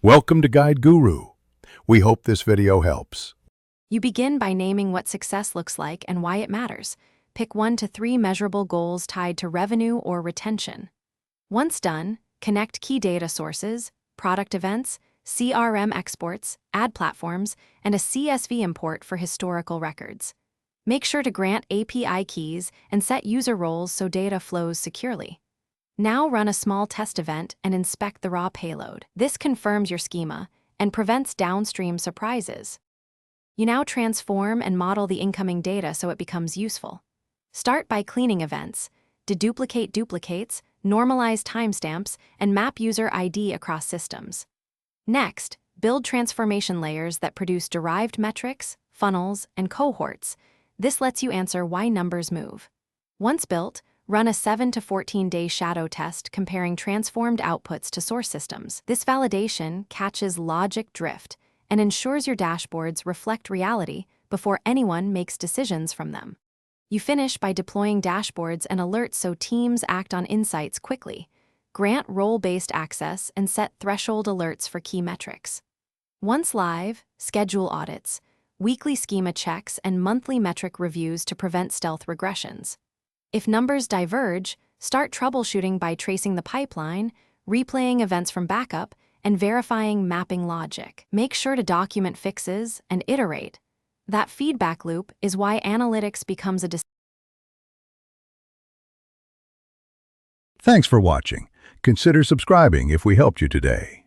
Welcome to Guide Guru. We hope this video helps. You begin by naming what success looks like and why it matters. Pick 1 to 3 measurable goals tied to revenue or retention. Once done, connect key data sources, product events, CRM exports, ad platforms, and a CSV import for historical records. Make sure to grant API keys and set user roles so data flows securely. Now run a small test event and inspect the raw payload. This confirms your schema and prevents downstream surprises. You now transform and model the incoming data so it becomes useful. Start by cleaning events, deduplicate duplicates, normalize timestamps, and map user ID across systems. Next, build transformation layers that produce derived metrics, funnels, and cohorts. This lets you answer why numbers move. Once built, run a 7 to 14-day shadow test comparing transformed outputs to source systems. This validation catches logic drift and ensures your dashboards reflect reality before anyone makes decisions from them. You finish by deploying dashboards and alerts so teams act on insights quickly. Grant role-based access and set threshold alerts for key metrics. Once live, schedule audits, weekly schema checks, and monthly metric reviews to prevent stealth regressions. If numbers diverge, start troubleshooting by tracing the pipeline, replaying events from backup, and verifying mapping logic. Make sure to document fixes and iterate. That feedback loop is why analytics becomes a Thanks for watching. Consider subscribing if we helped you today.